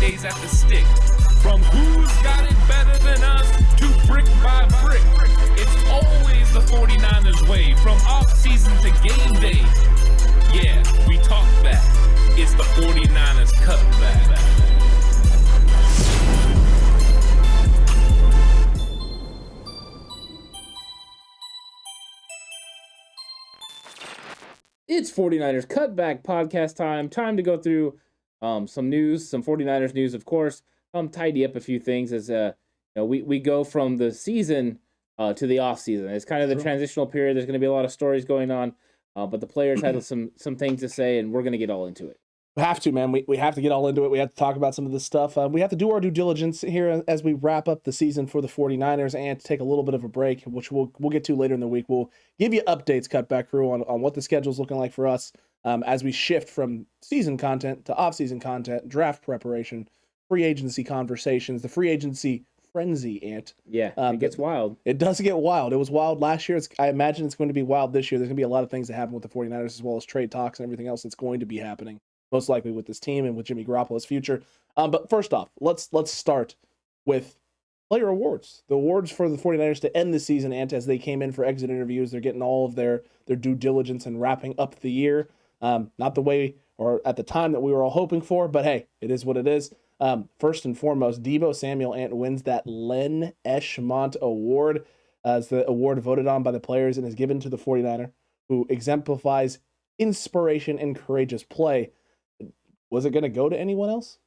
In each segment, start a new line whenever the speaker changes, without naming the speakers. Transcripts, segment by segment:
days at the stick. From who's got it better than us to brick by brick. It's always the 49ers way, from offseason to game day. Yeah, we talk back. It's the 49ers Cutback.
It's 49ers Cutback Podcast time. Time to go through some news, some 49ers news, of course. Tidy up a few things as we go from the season to the offseason. It's kind of the transitional period. There's going to be a lot of stories going on, but the players had some things to say, and we're going to get all into it.
We have to, man. We have to get all into it. We have to talk about some of this stuff. We have to do our due diligence here as we wrap up the season for the 49ers and take a little bit of a break, which we'll get to later in the week. We'll give you updates, Cutback Crew, on what the schedule's looking like for us as we shift from season content to off-season content, draft preparation, free agency conversations, the free agency frenzy, Ant.
Yeah, it gets wild.
It does get wild. It was wild last year. I imagine it's going to be wild this year. There's going to be a lot of things that happen with the 49ers, as well as trade talks and everything else that's going to be happening, most likely with this team and with Jimmy Garoppolo's future. But first off, let's start with player awards. The awards for the 49ers to end the season, and as they came in for exit interviews, they're getting all of their due diligence and wrapping up the year. Not the way or at the time that we were all hoping for, but hey, it is what it is. First and foremost, Deebo Samuel Ant wins that Len Eschmont Award as the award voted on by the players and is given to the 49er, who exemplifies inspiration and courageous play. Was it going to go to anyone else?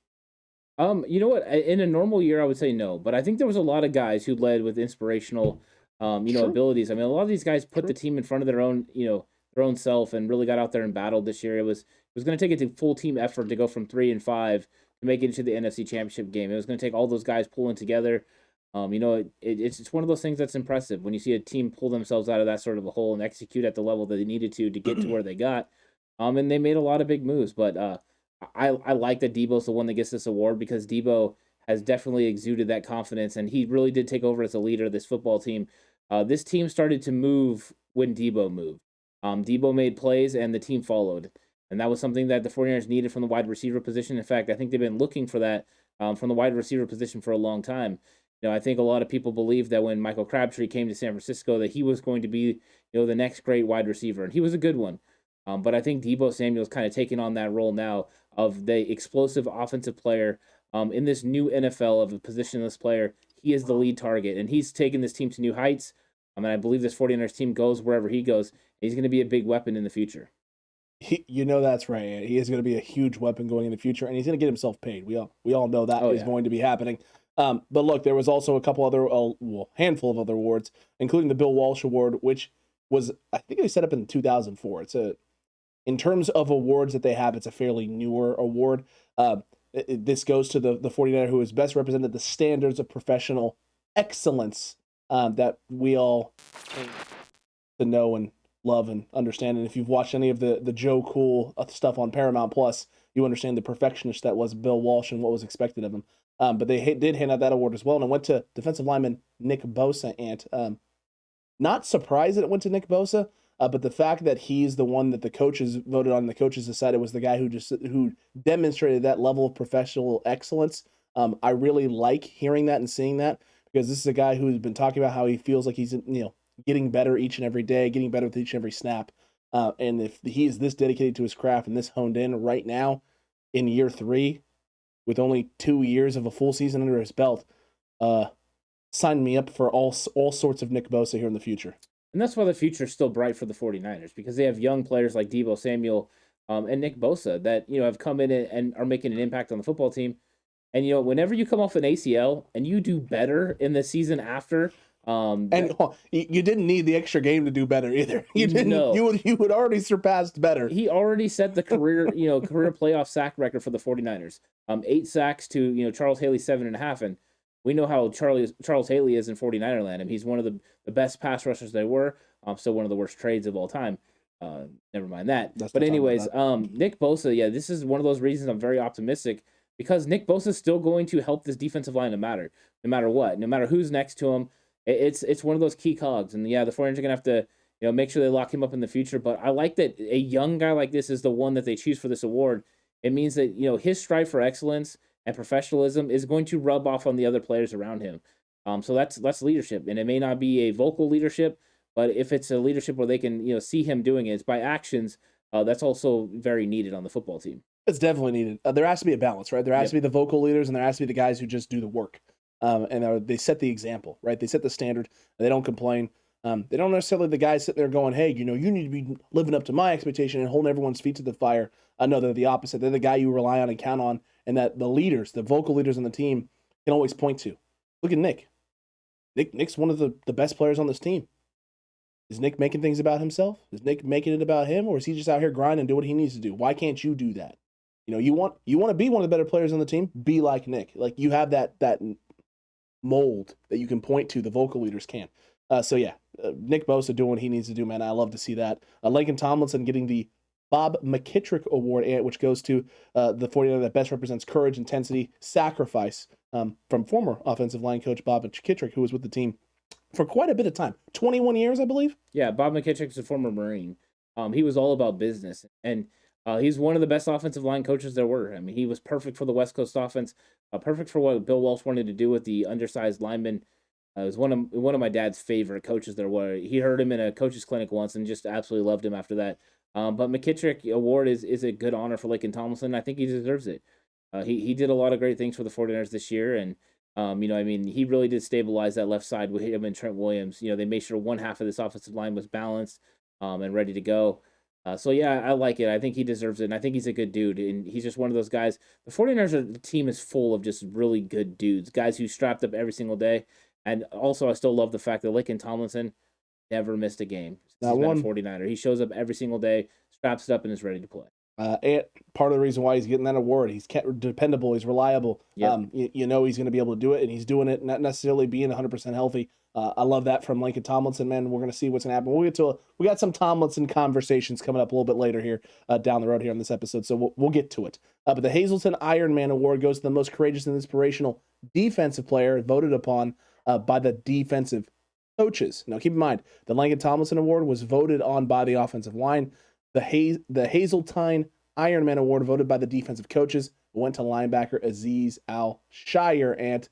You know what? In a normal year, I would say no, but I think there was a lot of guys who led with inspirational, abilities. I mean, a lot of these guys put the team in front of their own self and really got out there and battled this year. It was going to take a full team effort to go from 3-5 to make it into the NFC Championship game. It was going to take all those guys pulling together. It's one of those things that's impressive when you see a team pull themselves out of that sort of a hole and execute at the level that they needed to get to where they got. And they made a lot of big moves, but I like that Deebo's the one that gets this award because Deebo has definitely exuded that confidence, and he really did take over as a leader of this football team. This team started to move when Deebo moved. Deebo made plays, and the team followed. And that was something that the 49ers needed from the wide receiver position. In fact, I think they've been looking for that from the wide receiver position for a long time. I think a lot of people believe that when Michael Crabtree came to San Francisco that he was going to be, the next great wide receiver, and he was a good one. But I think Deebo Samuel's kind of taking on that role now of the explosive offensive player in this new NFL of a positionless player. He is the lead target, and he's taken this team to new heights. And I believe this 49ers team goes wherever he goes. He's going to be a big weapon in the future.
That's right. He is going to be a huge weapon going in the future, and he's going to get himself paid. We all know that is going to be happening. But look, there was also a couple other, handful of other awards, including the Bill Walsh Award, which was, I think they set up in 2004. In terms of awards that they have, it's a fairly newer award. This goes to the 49er who has best represented the standards of professional excellence that we all came to know and love and understand. And if you've watched any of the Joe Cool stuff on Paramount Plus, you understand the perfectionist that was Bill Walsh and what was expected of him. But they did hand out that award as well, and it went to defensive lineman Nick Bosa. And not surprised that it went to Nick Bosa. But the fact that he's the one that the coaches voted on, the coaches decided was the guy who demonstrated that level of professional excellence. I really like hearing that and seeing that because this is a guy who's been talking about how he feels like he's getting better each and every day, getting better with each and every snap. And if he is this dedicated to his craft and this honed in right now in year 3, with only 2 years of a full season under his belt, sign me up for all sorts of Nick Bosa here in the future.
And that's why the future is still bright for the 49ers, because they have young players like Deebo Samuel and Nick Bosa that, have come in and are making an impact on the football team. And, whenever you come off an ACL and you do better in the season after.
You didn't need the extra game to do better either. You didn't. No. You would already surpassed better.
He already set the career playoff sack record for the 49ers. 8 sacks to, Charles Haley 7.5. And we know how Charles Haley is in 49er land. And he's one of the best pass rushers they were. Still one of the worst trades of all time. Never mind that. But anyways, Nick Bosa, this is one of those reasons I'm very optimistic because Nick Bosa is still going to help this defensive line no matter what, no matter who's next to him. It's one of those key cogs. And the 49ers are going to have to make sure they lock him up in the future. But I like that a young guy like this is the one that they choose for this award. It means that his strive for excellence and professionalism is going to rub off on the other players around him. So that's leadership, and it may not be a vocal leadership, but if it's a leadership where they can see him doing it, it's by actions. That's also very needed on the football team.
It's definitely needed. There has to be a balance, right? There has to be the vocal leaders, and there has to be the guys who just do the work. And they set the example, right? They set the standard. They don't complain. They don't necessarily the guys sitting there going, hey, you need to be living up to my expectation and holding everyone's feet to the fire. No, they're the opposite. They're the guy you rely on and count on, and that the leaders, the vocal leaders on the team, can always point to. Look at Nick. Nick's one of the best players on this team. Is Nick making things about himself? Is Nick making it about him, or is he just out here grinding and do what he needs to do? Why can't you do that? You want to be one of the better players on the team? Be like Nick. Like, you have that mold that you can point to. The vocal leaders can. Nick Bosa doing what he needs to do, man. I love to see that. Laken Tomlinson getting the Bob McKittrick Award, which goes to the 49er that best represents courage, intensity, sacrifice, from former offensive line coach Bob McKittrick, who was with the team for quite a bit of time. 21 years, I believe.
Yeah, Bob McKittrick's a former Marine. He was all about business, and he's one of the best offensive line coaches there were. I mean, he was perfect for the West Coast offense, perfect for what Bill Walsh wanted to do with the undersized linemen. It was one of my dad's favorite coaches there. Where he heard him in a coach's clinic once and just absolutely loved him after that. But McKittrick Award is a good honor for Laken Tomlinson. I think he deserves it. He did a lot of great things for the 49ers this year, and he really did stabilize that left side with him and Trent Williams. They made sure one half of this offensive line was balanced and ready to go. I like it. I think he deserves it, and I think he's a good dude, and he's just one of those guys. The 49ers team is full of just really good dudes, guys who strapped up every single day. And also, I still love the fact that Laken Tomlinson never missed a game. He's been a 49er. He shows up every single day, straps it up, and is ready to play.
And part of the reason why he's getting that award, he's dependable, he's reliable. Yep. He's going to be able to do it, and he's doing it, not necessarily being 100% healthy. I love that from Laken Tomlinson, man. We're going to see what's going to happen. We got some Tomlinson conversations coming up a little bit later here down the road here on this episode, so we'll get to it. But the Hazelton Iron Man Award goes to the most courageous and inspirational defensive player voted upon by the defensive coaches. Now, keep in mind, the Laken Tomlinson Award was voted on by the offensive line. The Hazeltine Iron Man Award voted by the defensive coaches went to linebacker Azeez Al-Shire, and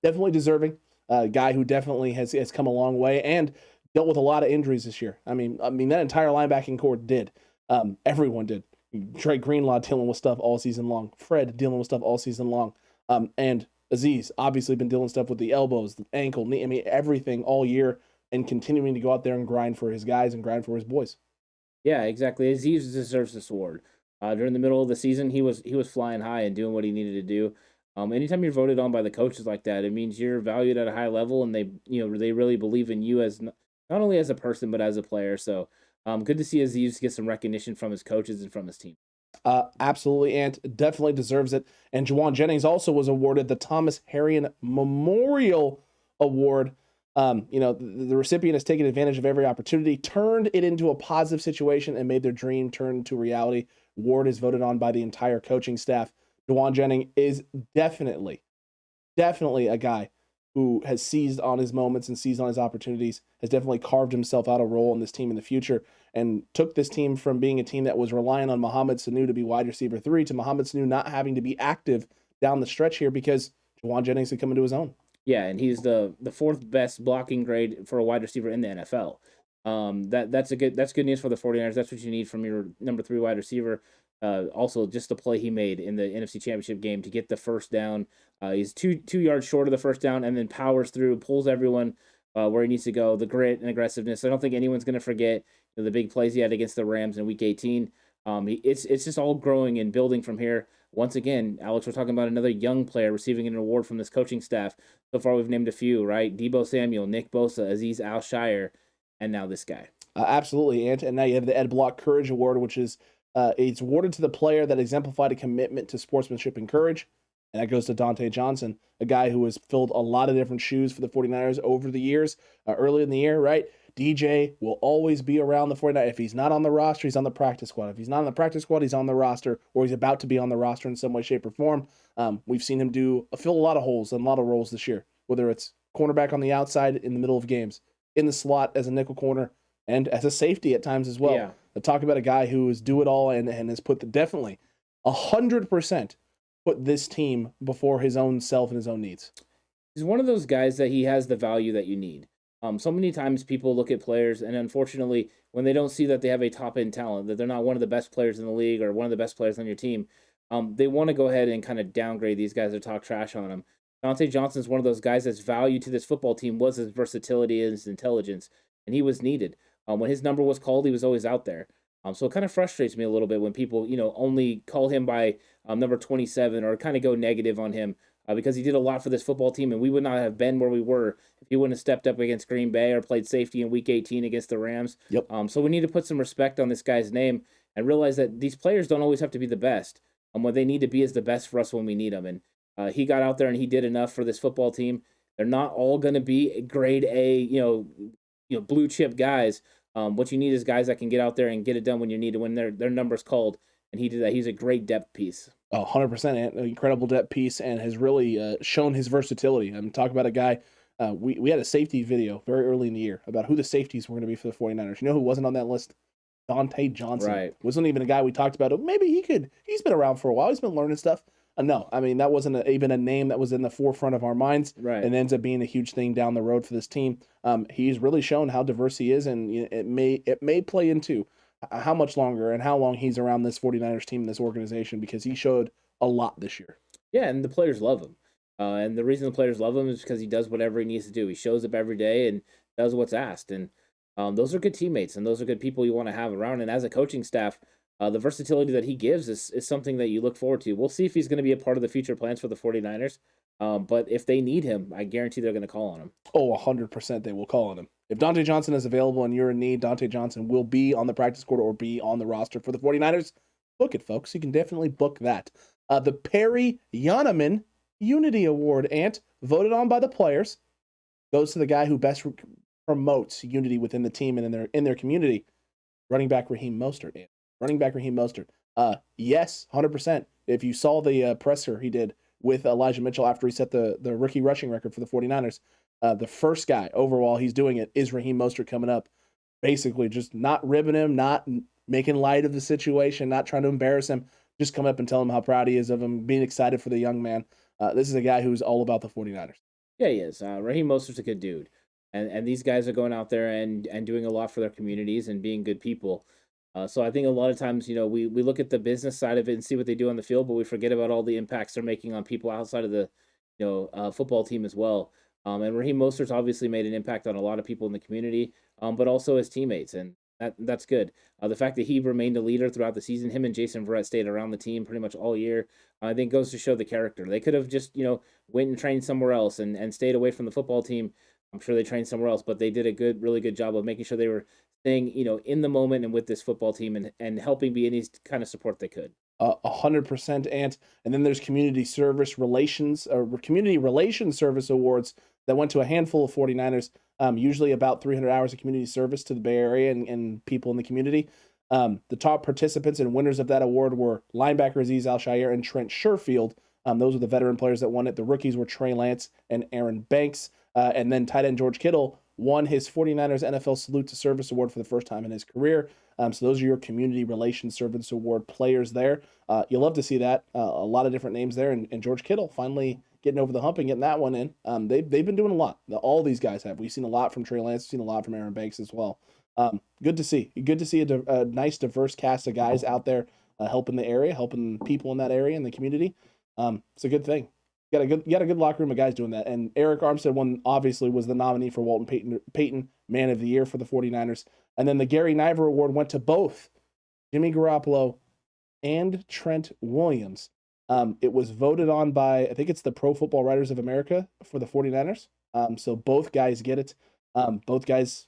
definitely deserving. Guy who definitely has come a long way and dealt with a lot of injuries this year. I mean that entire linebacking core did. Everyone did. Trey Greenlaw dealing with stuff all season long. Fred dealing with stuff all season long. And Azeez obviously been dealing stuff with the elbows, the ankle, knee. Everything all year, and continuing to go out there and grind for his guys and grind for his boys.
Yeah, exactly. Azeez deserves this award. During the middle of the season, he was flying high and doing what he needed to do. Anytime you're voted on by the coaches like that, it means you're valued at a high level, and they really believe in you as not only as a person but as a player. So, good to see Azeez get some recognition from his coaches and from his team.
Absolutely, and definitely deserves it. And Juwan Jennings also was awarded the Thomas Harrion Memorial Award. The recipient has taken advantage of every opportunity, turned it into a positive situation, and made their dream turn to reality. Award is voted on by the entire coaching staff. Juwan Jennings is definitely a guy who has seized on his moments and seized on his opportunities, has definitely carved himself out a role in this team in the future, and took this team from being a team that was relying on Mohamed Sanu to be wide receiver 3 to Mohamed Sanu not having to be active down the stretch here because Juwan Jennings had come into his own.
Yeah, and he's the fourth best blocking grade for a wide receiver in the NFL. That's good news for the 49ers. That's what you need from your number 3 wide receiver. Also, just the play he made in the NFC Championship game to get the first down. He's two yards short of the first down and then powers through, pulls everyone where he needs to go. The grit and aggressiveness. I don't think anyone's going to forget the big plays he had against the Rams in Week 18. It's just all growing and building from here. Once again, Alex, we're talking about another young player receiving an award from this coaching staff. So far, we've named a few, right? Deebo Samuel, Nick Bosa, Azeez Al-Shire, and now this guy.
Absolutely, and now you have the Ed Block Courage Award, which is it's awarded to the player that exemplified a commitment to sportsmanship and courage, and that goes to Dante Johnson, a guy who has filled a lot of different shoes for the 49ers over the years. Early in the year, right? DJ will always be around the 49ers. If he's not on the roster, he's on the practice squad. If he's not on the practice squad, he's on the roster, or he's about to be on the roster in some way, shape, or form. We've seen him fill a lot of holes and a lot of roles this year, whether it's cornerback on the outside in the middle of games, in the slot as a nickel corner, and as a safety at times as well. Yeah. Talk about a guy who is do it all and has put definitely 100% put this team before his own self and his own needs.
He's one of those guys that he has the value that you need. So many times people look at players, and unfortunately, when they don't see that they have a top-end talent, that they're not one of the best players in the league or one of the best players on your team, they want to go ahead and kind of downgrade these guys or talk trash on them. Dante Johnson is one of those guys that's value to this football team was his versatility and his intelligence, and he was needed. When his number was called, he was always out there. So it kind of frustrates me a little bit when people, only call him by number 27 or kind of go negative on him because he did a lot for this football team, and we would not have been where we were if he wouldn't have stepped up against Green Bay or played safety in Week 18 against the Rams.
Yep.
So we need to put some respect on this guy's name and realize that these players don't always have to be the best. What they need to be is the best for us when we need them. And he got out there and he did enough for this football team. They're not all going to be grade A, blue chip guys. What you need is guys that can get out there and get it done when you need it, when their number's called. And he did that. He's a great depth piece.
Oh, 100%. An incredible depth piece and has really shown his versatility. I'm talking about a guy, we had a safety video very early in the year about who the safeties were going to be for the 49ers. You know who wasn't on that list? Dante Johnson.
Right.
Wasn't even a guy we talked about. Oh, maybe he's been around for a while. He's been learning stuff. No, I mean, that wasn't even a name that was in the forefront of our minds.
Right.
And ends up being a huge thing down the road for this team. He's really shown how diverse he is, and it may play into how much longer and how long he's around this 49ers team, this organization, because he showed a lot this year.
Yeah, and the players love him. And the reason the players love him is because he does whatever he needs to do. He shows up every day and does what's asked. And those are good teammates, and those are good people you want to have around. And as a coaching staff, the versatility that he gives is something that you look forward to. We'll see if he's going to be a part of the future plans for the 49ers. But if they need him, I guarantee they're going to call on him.
Oh, 100% they will call on him. If Dante Johnson is available and you're in need, Dante Johnson will be on the practice squad or be on the roster for the 49ers. Book it, folks. You can definitely book that. The Perry Yoneman Unity Award, Ant, voted on by the players, goes to the guy who best promotes unity within the team and in their community, running back Raheem Mostert, Ant. Running back Raheem Mostert. Yes, 100%. If you saw the presser he did with Elijah Mitchell after he set the rookie rushing record for the 49ers, the first guy overall he's doing it is Raheem Mostert coming up, basically just not ribbing him, not making light of the situation, not trying to embarrass him, just come up and tell him how proud he is of him, being excited for the young man. This is a guy who's all about the 49ers.
Yeah, he is. Raheem Mostert's a good dude. And these guys are going out there and doing a lot for their communities and being good people. So I think a lot of times, we look at the business side of it and see what they do on the field, but we forget about all the impacts they're making on people outside of the, football team as well. And Raheem Mostert's obviously made an impact on a lot of people in the community, but also his teammates, and that's good. The fact that he remained a leader throughout the season, him and Jason Verrett stayed around the team pretty much all year, I think goes to show the character. They could have just, went and trained somewhere else and stayed away from the football team. I'm sure they trained somewhere else, but they did a really good job of making sure they were staying, in the moment and with this football team and helping be any kind of support they could.
100%, Ant. And then there's community relations service awards that went to a handful of 49ers, usually about 300 hours of community service to the Bay Area and people in the community. The top participants and winners of that award were linebacker Azeez Al-Shaair and Trent Sherfield. Those were the veteran players that won it. The rookies were Trey Lance and Aaron Banks. And then tight end George Kittle won his 49ers NFL Salute to Service Award for the first time in his career. So those are your Community Relations Service Award players there. You'll love to see that. A lot of different names there. And George Kittle finally getting over the hump and getting that one in. They've been doing a lot. All these guys have. We've seen a lot from Trey Lance. We've seen a lot from Aaron Banks as well. Good to see. Good to see a nice, diverse cast of guys out there helping the area, helping people in that area and the community. It's a good thing. You got a good locker room of guys doing that. And Eric Armstead obviously was the nominee for Walton Payton Man of the Year for the 49ers. And then the Gary Niver Award went to both Jimmy Garoppolo and Trent Williams. It was voted on by, I think it's the Pro Football Writers of America for the 49ers. So both guys get it. Both guys,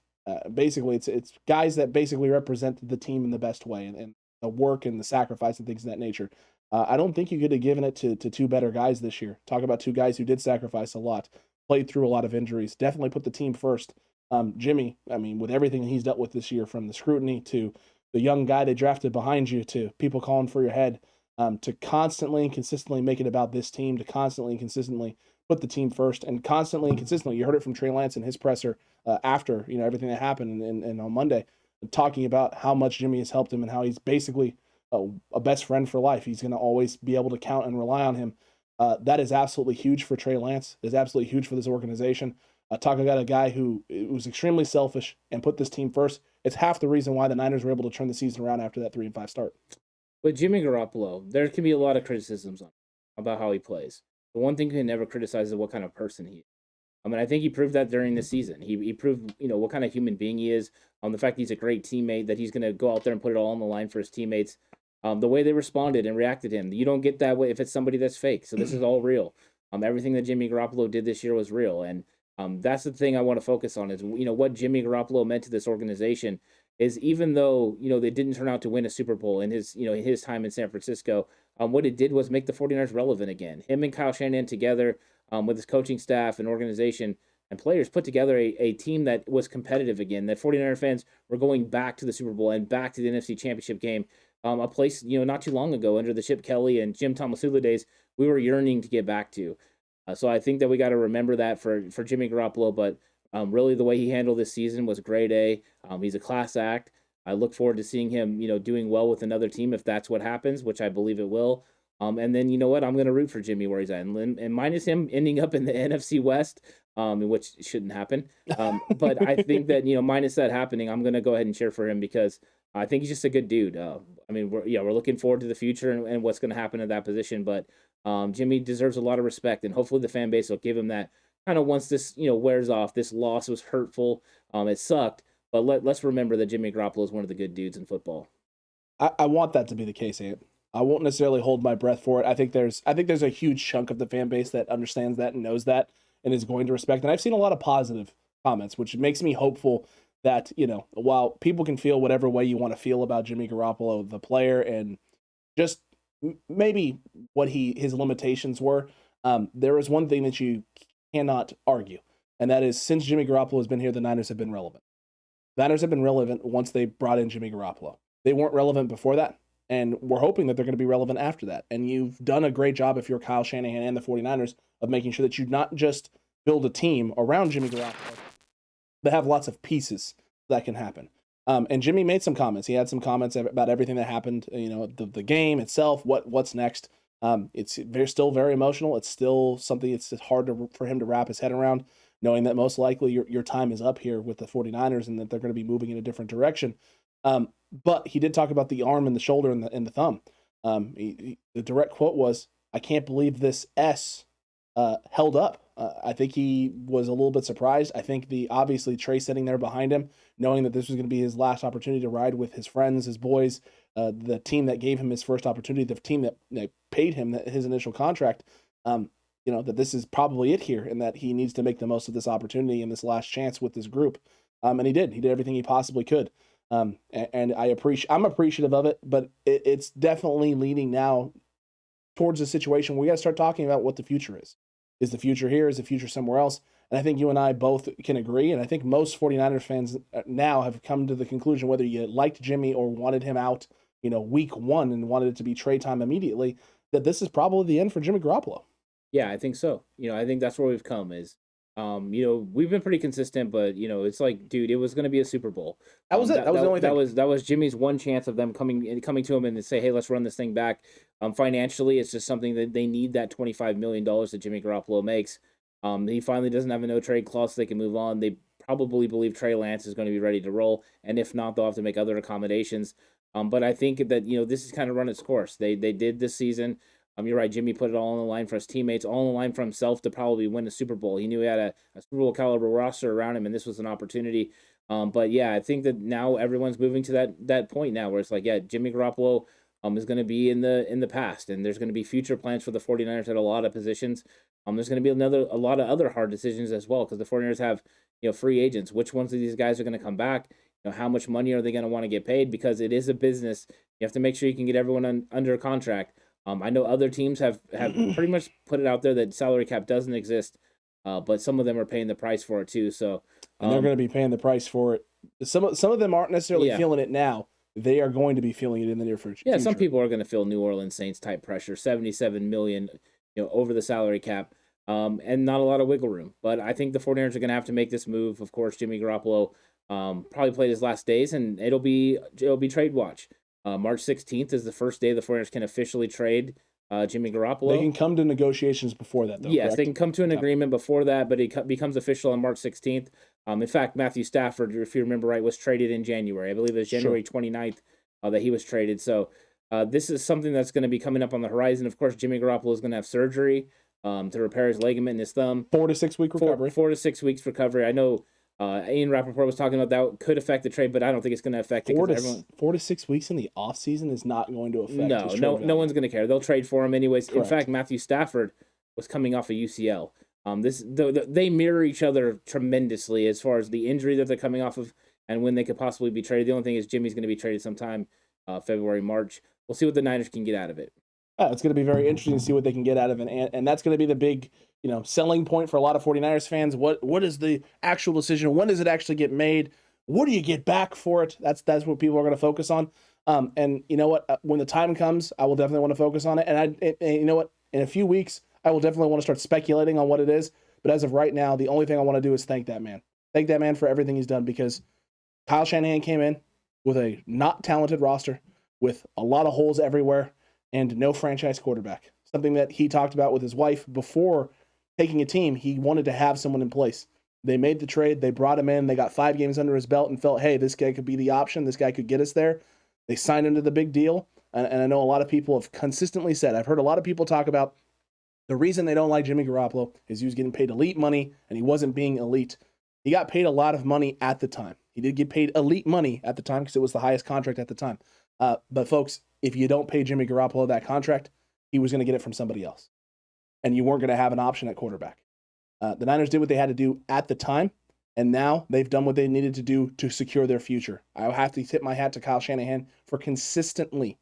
basically, it's guys that basically represent the team in the best way and the work and the sacrifice and things of that nature. I don't think you could have given it to two better guys this year. Talk about two guys who did sacrifice a lot, played through a lot of injuries, definitely put the team first. Jimmy, with everything he's dealt with this year, from the scrutiny to the young guy they drafted behind you to people calling for your head, to constantly and consistently make it about this team, to constantly and consistently put the team first, and constantly and consistently. You heard it from Trey Lance in his presser after everything that happened and on Monday, talking about how much Jimmy has helped him and how he's basically a best friend for life. He's going to always be able to count and rely on him. That is absolutely huge for Trey Lance. Is absolutely huge for this organization. Talking about a guy who was extremely selfish and put this team first. It's half the reason why the Niners were able to turn the season around after that 3-5 start.
With Jimmy Garoppolo, there can be a lot of criticisms about how he plays. The one thing you can never criticize is what kind of person he is. I mean, I think he proved that during the season. He proved, what kind of human being he is. The fact that he's a great teammate, that he's going to go out there and put it all on the line for his teammates. The way they responded and reacted to him. You don't get that way if it's somebody that's fake. So this is all real. Everything that Jimmy Garoppolo did this year was real. And that's the thing I want to focus on is, what Jimmy Garoppolo meant to this organization is even though, they didn't turn out to win a Super Bowl in his, in his time in San Francisco, what it did was make the 49ers relevant again. Him and Kyle Shanahan together with his coaching staff and organization and players put together a team that was competitive again, that 49er fans were going back to the Super Bowl and back to the NFC Championship game, a place, not too long ago under the Chip Kelly and Jim Tomlinson days, we were yearning to get back to. So I think that we got to remember that for Jimmy Garoppolo, but really the way he handled this season was grade A. He's a class act. I look forward to seeing him, doing well with another team if that's what happens, which I believe it will. And then, you know what? I'm going to root for Jimmy where he's at. And minus him ending up in the NFC West, which shouldn't happen. But I think that, minus that happening, I'm going to go ahead and cheer for him because I think he's just a good dude. We're looking forward to the future and what's going to happen at that position. But Jimmy deserves a lot of respect, and hopefully the fan base will give him that kind of once this, wears off. This loss was hurtful. It sucked. But let's remember that Jimmy Garoppolo is one of the good dudes in football.
I want that to be the case, Ant. I won't necessarily hold my breath for it. I think there's a huge chunk of the fan base that understands that and knows that and is going to respect. And I've seen a lot of positive comments, which makes me hopeful that, while people can feel whatever way you want to feel about Jimmy Garoppolo, the player, and just maybe what his limitations were, there is one thing that you cannot argue, and that is since Jimmy Garoppolo has been here, the Niners have been relevant. The Niners have been relevant once they brought in Jimmy Garoppolo. They weren't relevant before that. And we're hoping that they're going to be relevant after that. And you've done a great job if you're Kyle Shanahan and the 49ers of making sure that you not just build a team around Jimmy Garoppolo, but have lots of pieces that can happen. And Jimmy made some comments. He had some comments about everything that happened, the game itself, what's next. They're still very emotional. It's still something it's hard for him to wrap his head around, knowing that most likely your time is up here with the 49ers and that they're going to be moving in a different direction. But he did talk about the arm and the shoulder and the thumb. The direct quote was, "I can't believe this S held up." I think he was a little bit surprised. I think obviously Trey sitting there behind him, knowing that this was going to be his last opportunity to ride with his friends, his boys, the team that gave him his first opportunity, the team that paid him his initial contract, that this is probably it here and that he needs to make the most of this opportunity and this last chance with this group. And he did. He did everything he possibly could. And I'm appreciative of it, but it's definitely leading now towards a situation where we got to start talking about what the future is. Is the future here? Is the future somewhere else? And I think you and I both can agree, and I think most 49ers fans now have come to the conclusion, whether you liked Jimmy or wanted him out, week one and wanted it to be trade time immediately, that this is probably the end for Jimmy Garoppolo.
Yeah, I think so. I think that's where we've come is, we've been pretty consistent, but it's like, dude, it was going to be a Super Bowl.
That was it. That was the only thing.
That was Jimmy's one chance of them coming to him and say, hey, let's run this thing back. Financially, it's just something that they need that $25 million that Jimmy Garoppolo makes. He finally doesn't have a no trade clause, so they can move on. They probably believe Trey Lance is going to be ready to roll, and if not, they'll have to make other accommodations. But I think that this has kind of run its course. They did this season. You're right. Jimmy put it all on the line for his teammates, all on the line for himself to probably win the Super Bowl. He knew he had a Super Bowl caliber roster around him, and this was an opportunity. But yeah, I think that now everyone's moving to that point now where it's like, yeah, Jimmy Garoppolo is going to be in the past, and there's going to be future plans for the 49ers at a lot of positions. There's going to be a lot of other hard decisions as well because the 49ers have free agents. Which ones of these guys are going to come back? How much money are they going to want to get paid? Because it is a business. You have to make sure you can get everyone under contract. I know other teams have pretty much put it out there that salary cap doesn't exist, but some of them are paying the price for it too. So
and they're going to be paying the price for it. Some of them aren't necessarily feeling it now. They are going to be feeling it in the near future.
Yeah, some people are going to feel New Orleans Saints type pressure, $77 million, over the salary cap, and not a lot of wiggle room. But I think the 49ers are going to have to make this move. Of course, Jimmy Garoppolo probably played his last days, and it'll be trade watch. March 16th is the first day the 49ers can officially trade Jimmy Garoppolo.
They can come to negotiations before that, though.
Yes,
correct?
They can come to an agreement before that, but it becomes official on March 16th. In fact, Matthew Stafford, if you remember right, was traded in January. I believe it was January 29th that he was traded. So this is something that's going to be coming up on the horizon. Of course, Jimmy Garoppolo is going to have surgery to repair his ligament in his thumb.
4 to 6 week recovery.
4 to 6 weeks recovery. I know Ian Rappaport was talking about that could affect the trade, but I don't think it's going to affect it.
4 to 6 weeks in the offseason is not going to affect
No one's going to care. They'll trade for him anyways.
Correct.
In fact, Matthew Stafford was coming off a UCL. They mirror each other tremendously as far as the injury that they're coming off of and when they could possibly be traded. The only thing is Jimmy's going to be traded sometime February, March. We'll see what the Niners can get out of it.
It's going to be very interesting to see what they can get out of it, and that's going to be the big, selling point for a lot of 49ers fans. What is the actual decision? When does it actually get made? What do you get back for it? That's what people are going to focus on. And you know what? When the time comes, I will definitely want to focus on it. And you know what? In a few weeks, I will definitely want to start speculating on what it is. But as of right now, the only thing I want to do is thank that man. Thank that man for everything he's done, because Kyle Shanahan came in with a not talented roster, with a lot of holes everywhere, and no franchise quarterback. Something that he talked about with his wife before taking a team. He wanted to have someone in place. They made the trade. They brought him in. They got 5 games under his belt and felt, hey, this guy could be the option. This guy could get us there. They signed him to the big deal. And I know a lot of people have consistently said, I've heard a lot of people talk about the reason they don't like Jimmy Garoppolo is he was getting paid elite money and he wasn't being elite. He got paid a lot of money at the time. He did get paid elite money at the time because it was the highest contract at the time. But folks, if you don't pay Jimmy Garoppolo that contract, he was going to get it from somebody else. And you weren't going to have an option at quarterback. The Niners did what they had to do at the time, and now they've done what they needed to do to secure their future. I have to tip my hat to Kyle Shanahan for consistently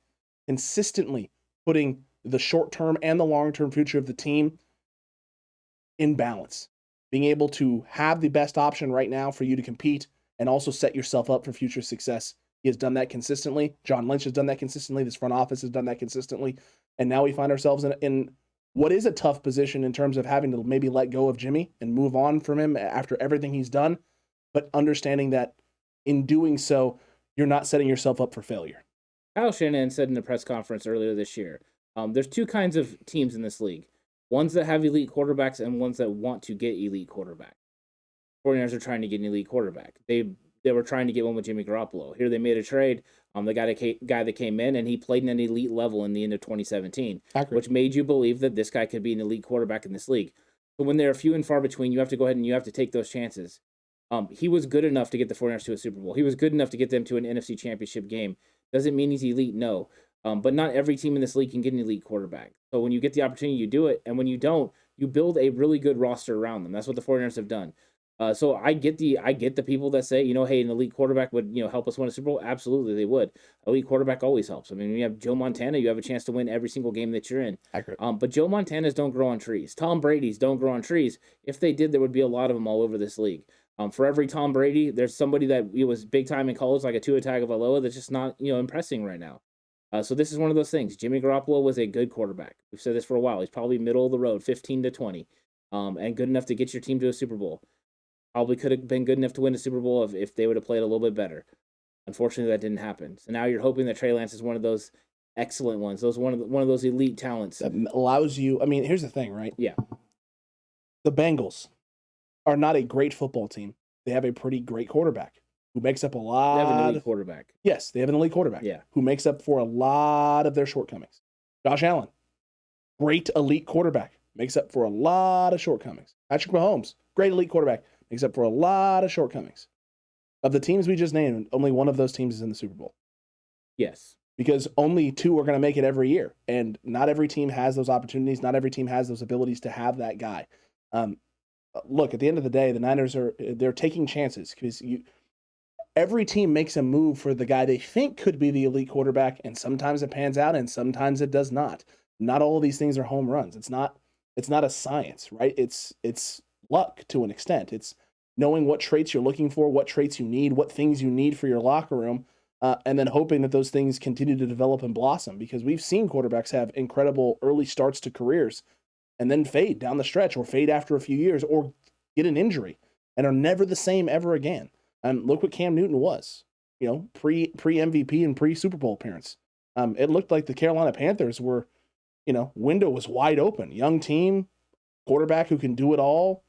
putting the short-term and the long-term future of the team in balance. Being able to have the best option right now for you to compete and also set yourself up for future success. He has done that consistently. John Lynch has done that consistently. This front office has done that consistently. And now we find ourselves in what is a tough position in terms of having to maybe let go of Jimmy and move on from him after everything he's done, but understanding that in doing so, you're not setting yourself up for failure.
Kyle Shanahan said in a press conference earlier this year, there's 2 kinds of teams in this league. Ones that have elite quarterbacks and ones that want to get elite quarterbacks. 49ers are trying to get an elite quarterback. They were trying to get one with Jimmy Garoppolo. Here they made a trade. The guy that came in, and he played in an elite level in the end of 2017, which made you believe that this guy could be an elite quarterback in this league. But when they're few and far between, you have to go ahead and you have to take those chances. He was good enough to get the 49ers to a Super Bowl. He was good enough to get them to an NFC Championship game. Doesn't mean he's elite, no. But not every team in this league can get an elite quarterback. So when you get the opportunity, you do it. And when you don't, you build a really good roster around them. That's what the 49ers have done. So I get the people that say, hey, an elite quarterback would, help us win a Super Bowl. Absolutely, they would. Elite quarterback always helps. I mean, when you have Joe Montana, you have a chance to win every single game that you're in.
Accurate.
But Joe Montanas don't grow on trees. Tom Brady's don't grow on trees. If they did, there would be a lot of them all over this league. For every Tom Brady, there's somebody that was big time in college, like a Tua Tagovailoa, that's just not, impressing right now. So this is one of those things. Jimmy Garoppolo was a good quarterback. We've said this for a while. He's probably middle of the road, 15 to 20, and good enough to get your team to a Super Bowl. Probably could have been good enough to win a Super Bowl if they would have played a little bit better. Unfortunately, that didn't happen. So now you're hoping that Trey Lance is one of those excellent ones. One of those elite talents
that allows you. I mean, here's the thing, right?
Yeah.
The Bengals are not a great football team. They have a pretty great quarterback who makes up a lot.
They have an elite quarterback.
Yes, they have an elite quarterback.
Yeah.
Who makes up for a lot of their shortcomings. Josh Allen, great elite quarterback, makes up for a lot of shortcomings. Patrick Mahomes, great elite quarterback, makes up for a lot of shortcomings. Of the teams we just named, only one of those teams is in the Super Bowl.
Yes.
Because only 2 are going to make it every year. And not every team has those opportunities. Not every team has those abilities to have that guy. Look, at the end of the day, the Niners they're taking chances because every team makes a move for the guy they think could be the elite quarterback, and sometimes it pans out and sometimes it does not. Not all of these things are home runs. It's not a science, right? It's luck to an extent. It's knowing what traits you're looking for, what traits you need, what things you need for your locker room, and then hoping that those things continue to develop and blossom, because we've seen quarterbacks have incredible early starts to careers and then fade down the stretch or fade after a few years or get an injury and are never the same ever again. And look what Cam Newton was. pre MVP and pre Super Bowl appearance. It looked like the Carolina Panthers were, window was wide open. Young team, quarterback who can do it all.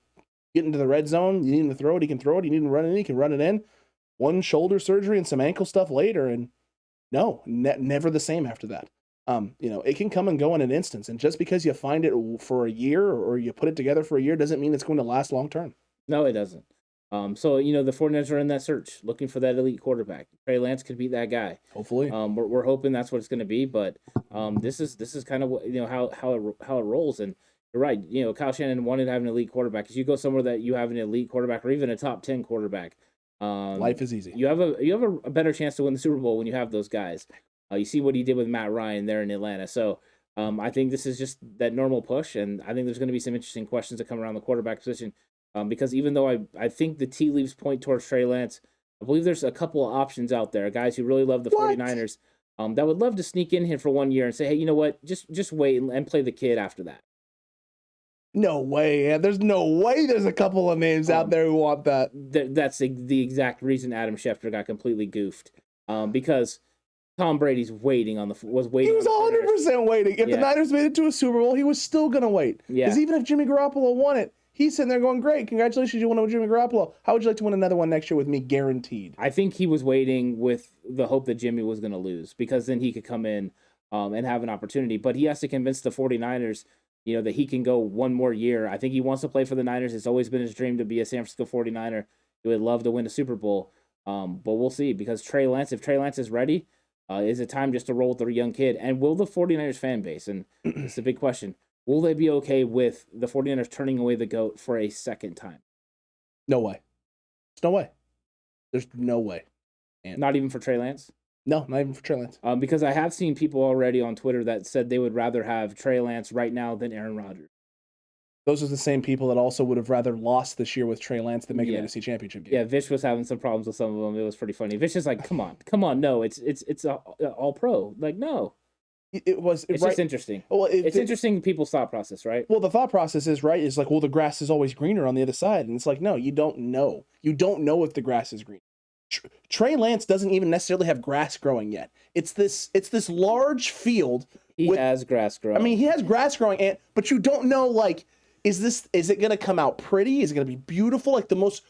Get into the red zone. You need him to throw it, he can throw it. You need him to run it in, he can run it in. One shoulder surgery and some ankle stuff later, and never the same after that. It can come and go in an instance, and just because you find it for a year or you put it together for a year doesn't mean it's going to last long term.
No, it doesn't. So the 49ers are in that search, looking for that elite quarterback. Trey Lance could be that guy.
Hopefully,
we're hoping that's what it's going to be. But this is kind of how it rolls. And you're right. Kyle Shanahan wanted to have an elite quarterback. Because you go somewhere that you have an elite quarterback or even a top 10 quarterback,
life is easy.
You have a better chance to win the Super Bowl when you have those guys. You see what he did with Matt Ryan there in Atlanta. So I think this is just that normal push, and I think there's going to be some interesting questions that come around the quarterback position. Because even though I think the tea leaves point towards Trey Lance, I believe there's a couple of options out there, guys who really love the 49ers, that would love to sneak in here for 1 year and say, hey, you know what, just wait and play the kid after that.
No way. Yeah. There's no way there's a couple of names out there who want that.
That's the exact reason Adam Schefter got completely goofed. Because Tom Brady's waiting. He was
100% waiting. If the Niners made it to a Super Bowl, he was still going to wait. Because even if Jimmy Garoppolo won it, he's sitting there going, great, congratulations, you won it with Jimmy Garoppolo. How would you like to win another one next year with me, guaranteed?
I think he was waiting with the hope that Jimmy was going to lose, because then he could come in and have an opportunity. But he has to convince the 49ers, that he can go one more year. I think he wants to play for the Niners. It's always been his dream to be a San Francisco 49er. He would love to win a Super Bowl. But we'll see, because if Trey Lance is ready, is it time just to roll with the young kid? And will the 49ers fan base, and it's a big question, will they be okay with the 49ers turning away the GOAT for a second time?
No way. There's no way. There's no way.
And not even for Trey Lance?
No, not even for Trey Lance.
Because I have seen people already on Twitter that said they would rather have Trey Lance right now than Aaron Rodgers.
Those are the same people that also would have rather lost this year with Trey Lance than make an NFC Championship game.
Yeah, Vish was having some problems with some of them. It was pretty funny. Vish is like, come on, no, it's all pro. Like, no. It's just interesting. Well, it's interesting people's thought process, right?
Well, the thought process is like, well, the grass is always greener on the other side, and it's like, no, you don't know. You don't know if the grass is green. Trey Lance doesn't even necessarily have grass growing yet. It's this large field.
He has grass growing.
I mean, he has grass growing, but you don't know, like, is it going to come out pretty? Is it going to be beautiful, like the most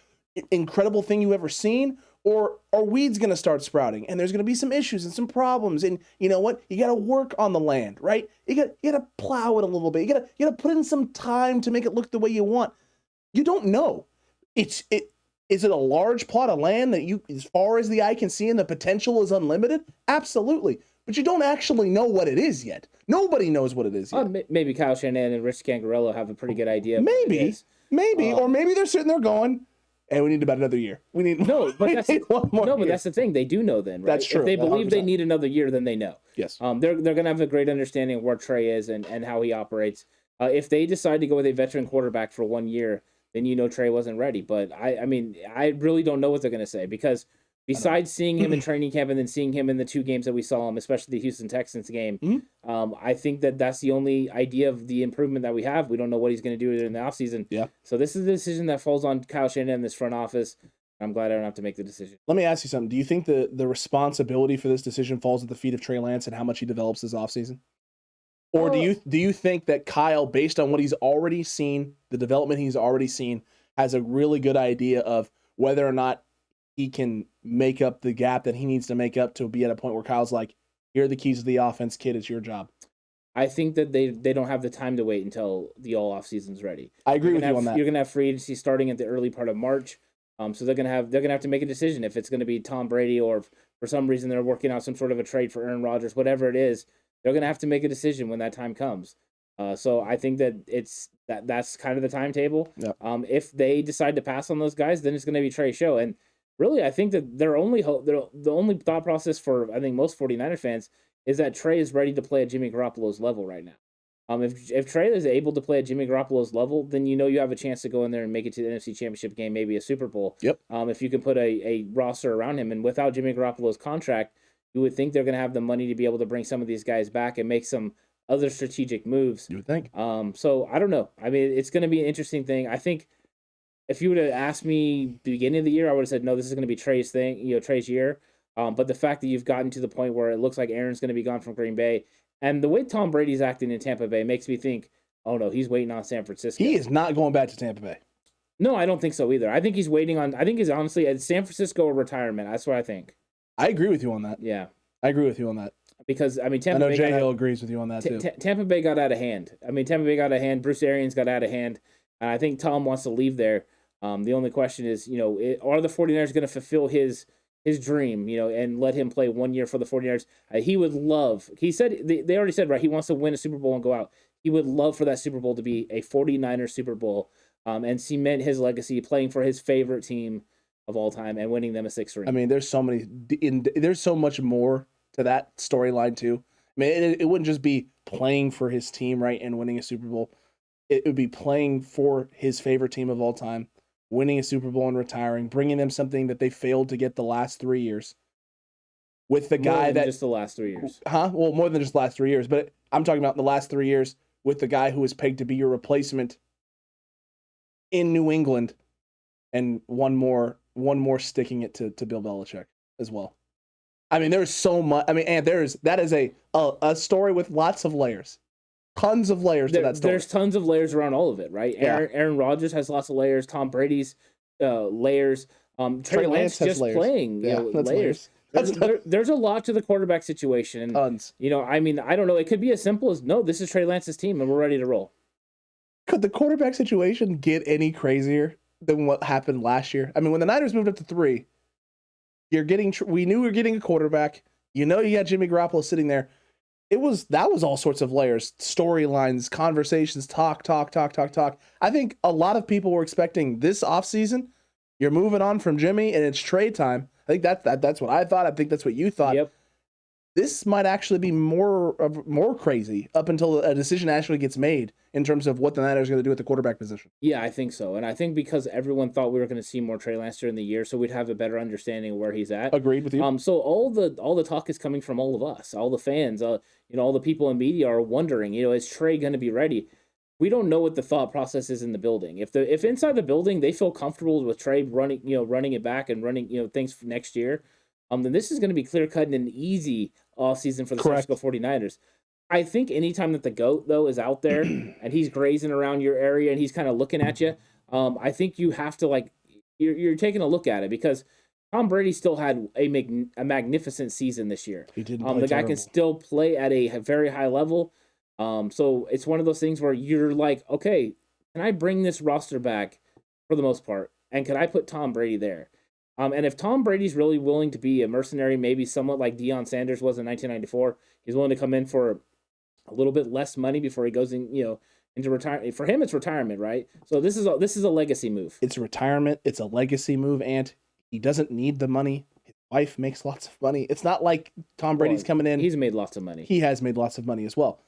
incredible thing you've ever seen? Or are weeds going to start sprouting, and there's going to be some issues and some problems, and you know what? You got to work on the land, right? You got to plow it a little bit. You got to put in some time to make it look the way you want. You don't know. Is it a large plot of land that you, as far as the eye can see, and the potential is unlimited? Absolutely. But you don't actually know what it is yet. Nobody knows what it is yet.
Maybe Kyle Shanahan and Rich Scangarello have a pretty good idea.
Maybe, or maybe they're sitting there going, "Hey, we need about another year. We need
one more. But that's the thing. They do know then, right?
That's true.
If they believe 100%. They need another year, then they know.
Yes.
They're gonna have a great understanding of where Trey is and how he operates. If they decide to go with a veteran quarterback for 1 year, then Trey wasn't ready. But I mean, I really don't know what they're gonna say, because besides seeing him in training camp and then seeing him in the 2 games that we saw him, especially the Houston Texans game, I think that's the only idea of the improvement that we have. We don't know what he's going to do in the offseason.
Yeah.
So this is a decision that falls on Kyle Shanahan and this front office. I'm glad I don't have to make the decision.
Let me ask you something. Do you think the responsibility for this decision falls at the feet of Trey Lance and how much he develops this offseason? Or do you think that Kyle, based on what he's already seen, the development he's already seen, has a really good idea of whether or not he can make up the gap that he needs to make up to be at a point where Kyle's like, here are the keys to the offense, kid, it's your job?
I think that they don't have the time to wait until the all off season's ready.
I agree with you on that.
You're gonna have free agency starting at the early part of March. So they're gonna have to make a decision if it's gonna be Tom Brady, or if for some reason they're working out some sort of a trade for Aaron Rodgers, whatever it is, they're gonna have to make a decision when that time comes. So I think that that's kind of the timetable.
Yep.
If they decide to pass on those guys, then it's gonna be Trey's show. And really, I think that the only thought process for, I think, most 49er fans is that Trey is ready to play at Jimmy Garoppolo's level right now. If Trey is able to play at Jimmy Garoppolo's level, then you have a chance to go in there and make it to the NFC Championship game, maybe a Super Bowl.
Yep.
If you can put a roster around him, and without Jimmy Garoppolo's contract, you would think they're going to have the money to be able to bring some of these guys back and make some other strategic moves.
You would think.
So I don't know. I mean, it's going to be an interesting thing. I think if you would have asked me the beginning of the year, I would have said, no, this is going to be Trey's thing, Trey's year. But the fact that you've gotten to the point where it looks like Aaron's going to be gone from Green Bay, and the way Tom Brady's acting in Tampa Bay makes me think, oh no, he's waiting on San Francisco.
He is not going back to Tampa Bay.
No, I don't think so either. I think he's waiting on. I think he's honestly at San Francisco or retirement. That's what I think.
I agree with you on that.
Yeah,
I agree with you on that.
Because I mean, Tampa
I know
Bay
Jay Hill agrees with you on that too.
Tampa Bay got out of hand. I mean, Tampa Bay got out of hand. Bruce Arians got out of hand, and I think Tom wants to leave there. The only question is, are the 49ers going to fulfill his dream, and let him play 1 year for the 49ers? He would love. He said they already said, right, he wants to win a Super Bowl and go out. He would love for that Super Bowl to be a 49ers Super Bowl, and cement his legacy playing for his favorite team of all time and winning them a 6th ring.
I mean, there's so much more to that storyline too. I mean, it wouldn't just be playing for his team, right, and winning a Super Bowl. It would be playing for his favorite team of all time, winning a Super Bowl and retiring, bringing them something that they failed to get the last 3 years. With the guy that
just the last 3 years,
Well, more than just the last 3 years, but I'm talking about the last 3 years with the guy who was pegged to be your replacement in New England, and one more sticking it to Bill Belichick as well. I mean, there's so much. I mean, and that is a story with lots of layers, tons of layers to that story.
There's tons of layers around all of it, right?
Yeah.
Aaron Rodgers has lots of layers. Tom Brady's layers. Trey Lance just
layers.
Playing, layers. There's a lot to the quarterback situation.
Tons.
I mean, I don't know. It could be as simple as, no, this is Trey Lance's team, and we're ready to roll.
Could the quarterback situation get any crazier than what happened last year? I mean, when the Niners moved up to 3, we knew we were getting a quarterback. You got Jimmy Garoppolo sitting there. That was all sorts of layers, storylines, conversations, talk. I think a lot of people were expecting this offseason, you're moving on from Jimmy and it's trade time. I think that's what I thought. I think that's what you thought.
Yep.
This might actually be more crazy up until a decision actually gets made in terms of what the Niners are going to do at the quarterback position.
Yeah, I think so. And I think because everyone thought we were going to see more Trey Lance during the year, so we'd have a better understanding of where he's at.
Agreed with you.
So all the talk is coming from all of us, all the fans, all the people in media are wondering, is Trey going to be ready? We don't know what the thought process is in the building. If inside the building they feel comfortable with Trey running it back and running, things for next year, then this is going to be clear cut and an easy offseason for the San Francisco 49ers. I think anytime that the GOAT, though, is out there and he's grazing around your area and he's kind of looking at you, I think you have to, you're taking a look at it, because Tom Brady still had a magnificent season this year.
He didn't
play the guy can still play at a very high level. So it's one of those things where you're like, okay, can I bring this roster back for the most part? And can I put Tom Brady there? And if Tom Brady's really willing to be a mercenary, maybe somewhat like Deion Sanders was in 1994, he's willing to come in for a little bit less money before he goes in, into retirement. For him, it's retirement, right? So this is a legacy move.
It's retirement. It's a legacy move, and he doesn't need the money. His wife makes lots of money. It's not like Tom Brady's coming in.
He's made lots of money.
He has made lots of money as well.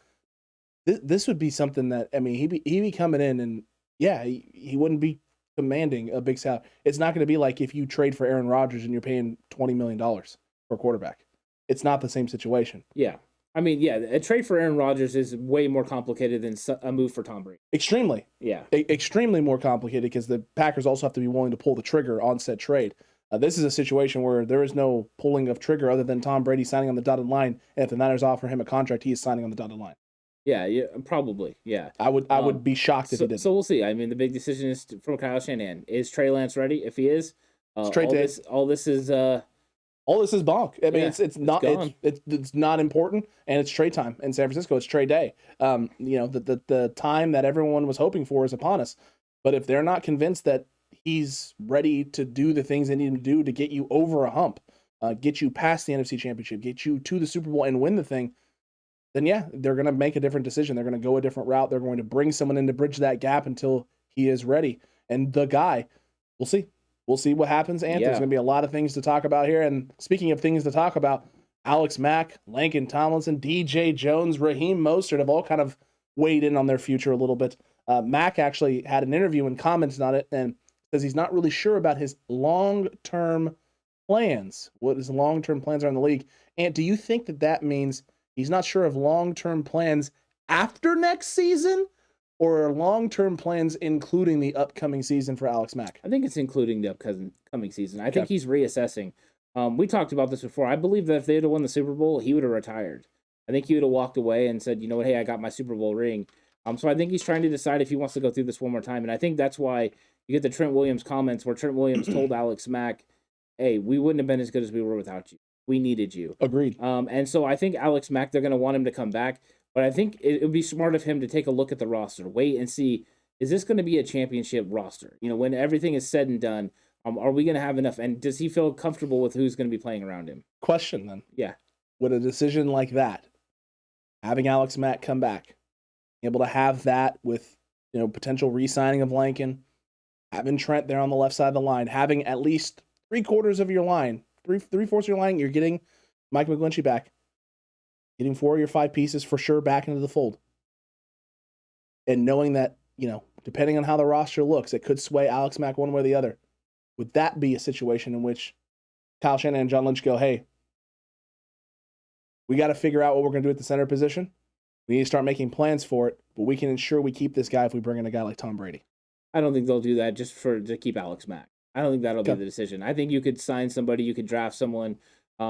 This would be something that, I mean, he'd be coming in, and yeah, he wouldn't be commanding a big salary. It's not going to be like if you trade for Aaron Rodgers and you're paying $20 million for a quarterback. It's not the same situation.
Yeah. I mean, yeah, a trade for Aaron Rodgers is way more complicated than a move for Tom Brady.
Extremely.
Yeah.
Extremely more complicated, because the Packers also have to be willing to pull the trigger on said trade. This is a situation where there is no pulling of trigger other than Tom Brady signing on the dotted line. And if the Niners offer him a contract, he is signing on the dotted line.
Yeah, probably. Yeah.
I would be shocked if he didn't.
So we'll see. I mean, the big decision is from Kyle Shanahan. Is Trey Lance ready? If he is, all this is
bonk. I mean, it's not important, and it's trade time in San Francisco. It's trade day. The time that everyone was hoping for is upon us. But if they're not convinced that he's ready to do the things they need him to do to get you over a hump, get you past the NFC Championship, get you to the Super Bowl and win the thing, then yeah, they're going to make a different decision. They're going to go a different route. They're going to bring someone in to bridge that gap until he is ready. And the guy, we'll see. We'll see what happens, and there's going to be a lot of things to talk about here. And speaking of things to talk about, Alex Mack, Laken, Tomlinson, DJ Jones, Raheem Mostert have all kind of weighed in on their future a little bit. Mack actually had an interview and commented on it and says he's not really sure about his long-term plans, what his long-term plans are in the league. And do you think that means he's not sure of long-term plans after next season, or long-term plans including the upcoming season for Alex Mack?
I think it's including the upcoming season. I think he's reassessing We talked about this before. I believe that if they had won the Super Bowl, he would have retired. I think he would have walked away and said, you know what, hey, I got my Super Bowl ring. So I think he's trying to decide if he wants to go through this one more time. And I think that's why you get the Trent Williams comments where Trent Williams told Alex Mack, hey, we wouldn't have been as good as we were without you. We needed you.
Agreed.
And so I think Alex Mack, they're going to want him to come back. But I think it would be smart of him to take a look at the roster, wait and see, is this going to be a championship roster? You know, when everything is said and done, are we going to have enough? And does he feel comfortable with who's going to be playing around him?
Question then.
Yeah.
Would a decision like that, having Alex Mack come back, able to have that with, you know, potential re-signing of Laken, having Trent there on the left side of the line, having at least 3/4 of your line, three-fourths of your line, you're getting Mike McGlinchey back, getting 4 of your 5 pieces for sure back into the fold. And knowing that, you know, depending on how the roster looks, it could sway Alex Mack one way or the other. Would that be a situation in which Kyle Shanahan and John Lynch go, hey, we got to figure out what we're going to do at the center position. We need to start making plans for it, but we can ensure we keep this guy if we bring in a guy like Tom Brady.
I don't think they'll do that just to keep Alex Mack. I don't think that'll be the decision. I think you could sign somebody, you could draft someone,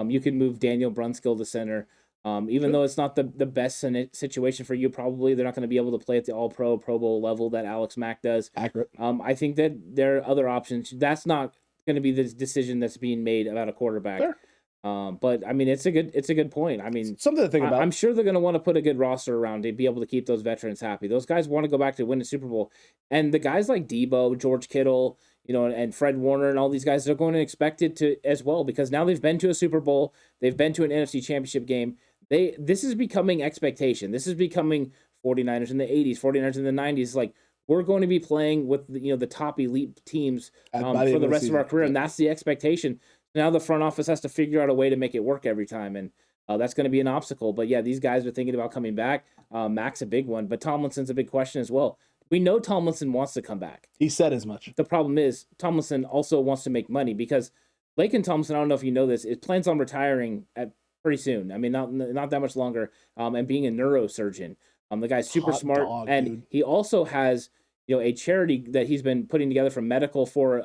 you could move Daniel Brunskill to center. Even though it's not the best situation for you, probably they're not going to be able to play at the All-Pro, Pro Bowl level that Alex Mack does.
Accurate.
I think that there are other options. That's not going to be the decision that's being made about a quarterback.
Sure.
But I mean, it's a good point. I mean,
something to think about.
I'm sure they're going to want to put a good roster around to be able to keep those veterans happy. Those guys want to go back to win the Super Bowl, and the guys like Deebo, George Kittle, you know, and Fred Warner, and all these guys, they're going to expect it to as well because now they've been to a Super Bowl, they've been to an NFC Championship game. This is becoming expectation. This is becoming 49ers in the 80s, 49ers in the 90s. Like, we're going to be playing with the top elite teams for the rest of our career, and that's the expectation. Now the front office has to figure out a way to make it work every time, and that's going to be an obstacle. But yeah, these guys are thinking about coming back. Mac's a big one, but Tomlinson's a big question as well. We know Tomlinson wants to come back.
He said as much.
The problem is Tomlinson also wants to make money because Laken Tomlinson, I don't know if you know this, it plans on retiring at pretty soon. I mean, not that much longer. And being a neurosurgeon, the guy's super smart, and dude. He also has a charity that he's been putting together for medical for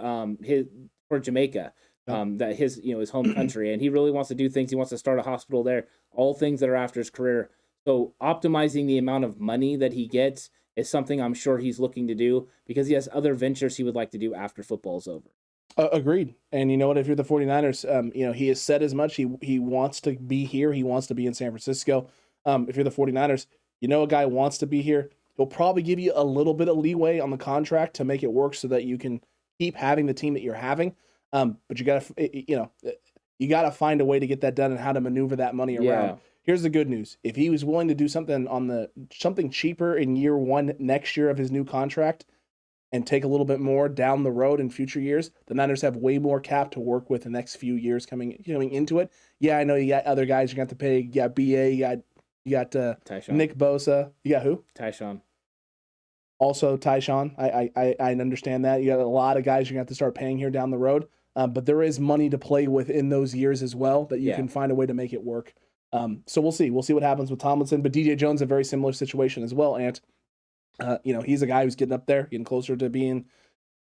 Jamaica. That his home country, and he really wants to do things. He wants to start a hospital there. All things that are after his career. So optimizing the amount of money that he gets is something I'm sure he's looking to do because he has other ventures he would like to do after football's over.
Agreed. And you know what? If you're the 49ers, he has said as much. He wants to be here. He wants to be in San Francisco. If you're the 49ers, a guy wants to be here. He'll probably give you a little bit of leeway on the contract to make it work so that you can keep having the team that you're having. But you gotta find a way to get that done and how to maneuver that money around. Yeah. Here's the good news: if he was willing to do something cheaper in year one next year of his new contract, and take a little bit more down the road in future years, the Niners have way more cap to work with the next few years coming into it. Yeah, I know you got other guys you got to pay. You got BA. You got Nick Bosa. You got who?
Tyshawn.
Also, Tyshawn. I understand that. You got a lot of guys you're going to have to start paying here down the road. But there is money to play with in those years as well that you can find a way to make it work. So we'll see. We'll see what happens with Tomlinson. But DJ Jones, a very similar situation as well, Ant. He's a guy who's getting up there, getting closer to being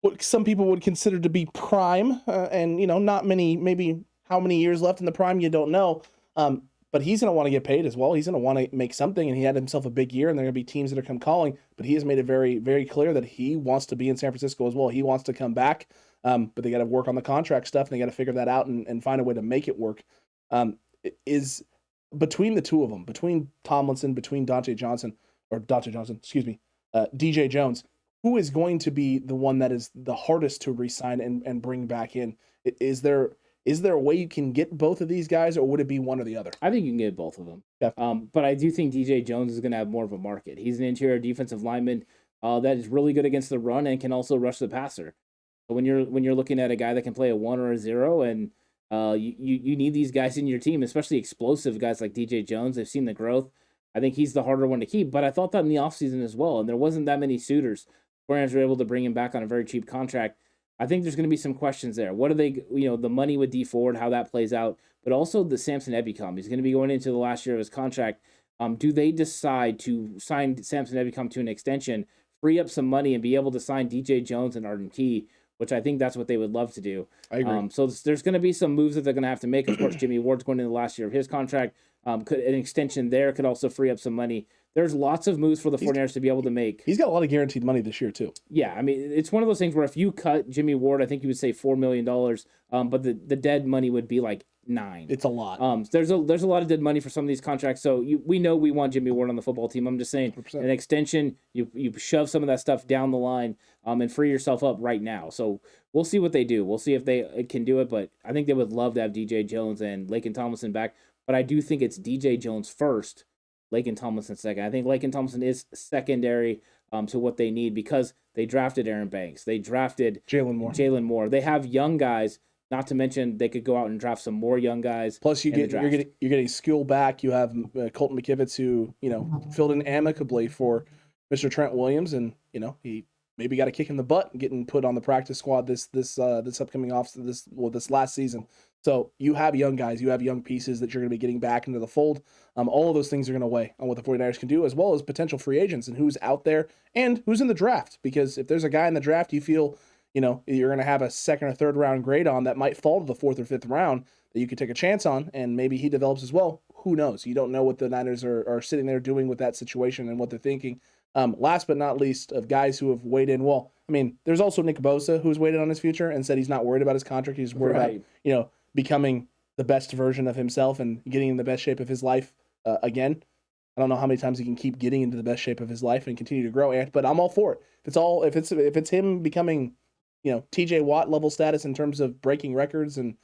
what some people would consider to be prime. And not many, maybe how many years left in the prime, you don't know. But he's going to want to get paid as well. He's going to want to make something, and he had himself a big year, and there are going to be teams that are come calling. But he has made it very, very clear that he wants to be in San Francisco as well. He wants to come back, but they got to work on the contract stuff, and they got to figure that out and find a way to make it work. Is between the two of them, between Tomlinson, between DJ Jones, who is going to be the one that is the hardest to re-sign and bring back in? Is there a way you can get both of these guys, or would it be one or the other?
I think you can get both of them.
Yeah.
But I do think DJ Jones is going to have more of a market. He's an interior defensive lineman that is really good against the run and can also rush the passer. So when you're looking at a guy that can play a 1 or a 0, and you need these guys in your team, especially explosive guys like DJ Jones. They've seen the growth. I think he's the harder one to keep. But I thought that in the offseason as well, and there wasn't that many suitors. 49ers were able to bring him back on a very cheap contract. I think there's going to be some questions there. What are they, the money with D Ford, how that plays out, but also the Samson Ebicom. He's going to be going into the last year of his contract. Do they decide to sign Samson Ebicom to an extension, free up some money, and be able to sign DJ Jones and Arden Key which I think that's what they would love to do.
I agree.
So there's going to be some moves that they're going to have to make. Of course, Jimmy Ward's going into the last year of his contract. An extension there could also free up some money. There's lots of moves for the 49ers to be able to make.
He's got a lot of guaranteed money this year, too.
Yeah, I mean, it's one of those things where if you cut Jimmy Ward, I think you would say $4 million, but the dead money would be like $9 million.
It's a lot.
There's a lot of dead money for some of these contracts, so we know we want Jimmy Ward on the football team. I'm just saying, 100%. An extension, you shove some of that stuff down the line and free yourself up right now. So we'll see what they do. We'll see if they can do it, but I think they would love to have DJ Jones and Laken Tomlinson back, but I do think it's DJ Jones first, Laken Tomlinson second. I think Laken Tomlinson is secondary to what they need because they drafted Aaron Banks. They drafted Jalen Moore. They have young guys, not to mention they could go out and draft some more young guys.
Plus, you're getting skill back. You have Colton McKivitz, who filled in amicably for Mr. Trent Williams, and he maybe got a kick in the butt getting put on the practice squad this upcoming this last season. So you have young guys, you have young pieces that you're going to be getting back into the fold. All of those things are going to weigh on what the 49ers can do, as well as potential free agents and who's out there and who's in the draft. Because if there's a guy in the draft you feel, you're going to have a second or third round grade on that might fall to the fourth or fifth round that you could take a chance on, and maybe he develops as well. Who knows? You don't know what the Niners are sitting there doing with that situation and what they're thinking. Last but not least, of guys who have weighed in. Well, I mean, there's also Nick Bosa, who's weighed in on his future and said he's not worried about his contract. He's worried about, becoming the best version of himself and getting in the best shape of his life again. I don't know how many times he can keep getting into the best shape of his life and continue to grow, but I'm all for it. If it's him becoming, TJ Watt level status in terms of breaking records and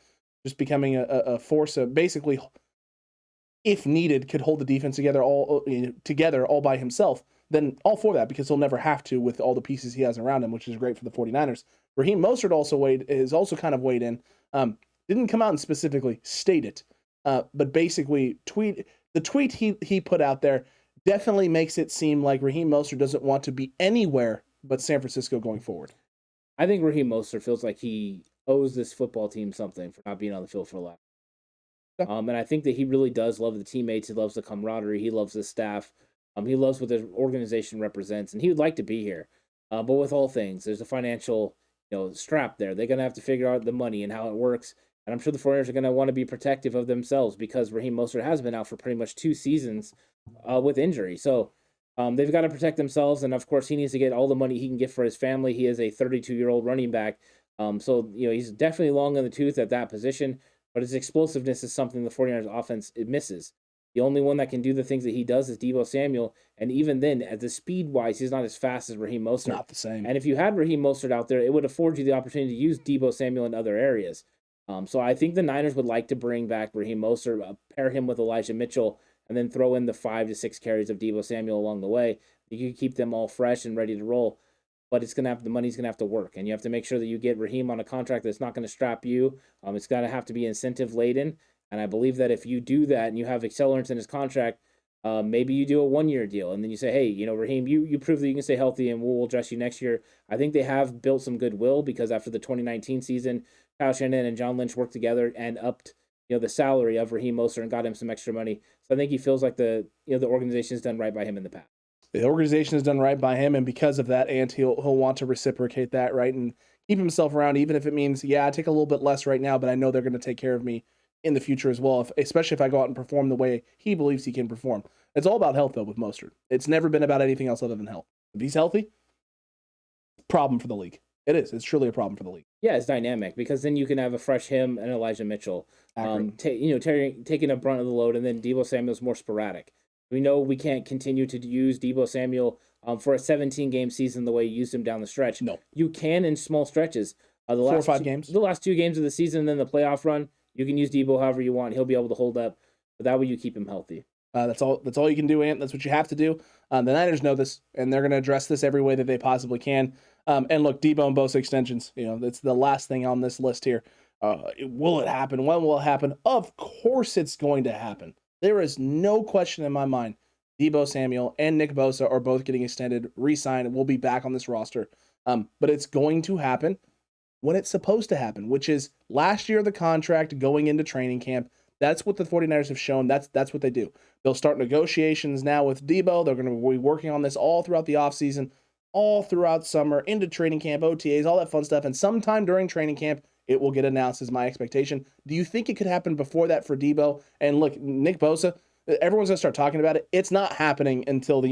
just becoming a force of basically, if needed, could hold the defense together all by himself, then all for that, because he'll never have to with all the pieces he has around him, which is great for the 49ers. Raheem Mostert is also kind of weighed in. Didn't come out and specifically state it, but basically the tweet he put out there definitely makes it seem like Raheem Mostert doesn't want to be anywhere but San Francisco going forward.
I think Raheem Mostert feels like he owes this football team something for not being on the field for a lot. And I think that he really does love the teammates. He loves the camaraderie. He loves the staff. He loves what the organization represents, and he would like to be here. But with all things, there's a financial strap there. They're going to have to figure out the money and how it works. And I'm sure the 49ers are going to want to be protective of themselves because Raheem Mostert has been out for pretty much 2 seasons with injury. So they've got to protect themselves. And, of course, he needs to get all the money he can get for his family. He is a 32-year-old running back. So he's definitely long in the tooth at that position. But his explosiveness is something the 49ers offense misses. The only one that can do the things that he does is Deebo Samuel. And even then, at the speed-wise, he's not as fast as Raheem Mostert.
Not the same.
And if you had Raheem Mostert out there, it would afford you the opportunity to use Deebo Samuel in other areas. So I think the Niners would like to bring back Raheem Mostert, pair him with Elijah Mitchell, and then throw in the 5 to 6 carries of Deebo Samuel along the way. You can keep them all fresh and ready to roll. But the money's gonna have to work, and you have to make sure that you get Raheem on a contract that's not going to strap you. It's gonna have to be incentive laden, and I believe that if you do that and you have accelerants in his contract, maybe you do a 1-year deal, and then you say, hey, Raheem, you prove that you can stay healthy, and we'll address you next year. I think they have built some goodwill because after the 2019 season, Kyle Shanahan and John Lynch worked together and upped the salary of Raheem Mostert and got him some extra money. So I think he feels like the organization has done right by him in the past.
The organization has done right by him, and because of that, he'll want to reciprocate that, right, and keep himself around, even if it means, I take a little bit less right now, but I know they're going to take care of me in the future as well, especially if I go out and perform the way he believes he can perform. It's all about health, though, with Mostert. It's never been about anything else other than health. If he's healthy, problem for the league. It is. It's truly a problem for the league.
Yeah, it's dynamic because then you can have a fresh him and Elijah Mitchell, taking a brunt of the load, and then Deebo Samuel's more sporadic. We know we can't continue to use Deebo Samuel for a 17-game season the way you used him down the stretch.
No.
You can in small stretches.
4 or 5 games.
The last 2 games of the season, and then the playoff run, you can use Deebo however you want. He'll be able to hold up, but that way you keep him healthy.
That's all you can do, Ant. That's what you have to do. The Niners know this, and they're going to address this every way that they possibly can. And look, Deebo and Bosa extensions, that's the last thing on this list here. Will it happen? When will it happen? Of course it's going to happen. There is no question in my mind. Deebo Samuel and Nick Bosa are both getting extended, re-signed, and will be back on this roster. But it's going to happen when it's supposed to happen, which is last year of the contract going into training camp. That's what the 49ers have shown. That's what they do. They'll start negotiations now with Deebo. They're going to be working on this all throughout the offseason. all throughout summer, into training camp, OTAs, all that fun stuff. And sometime during training camp, it will get announced, is my expectation. Do you think it could happen before that for Deebo? And look, Nick Bosa, everyone's going to start talking about it. It's not happening until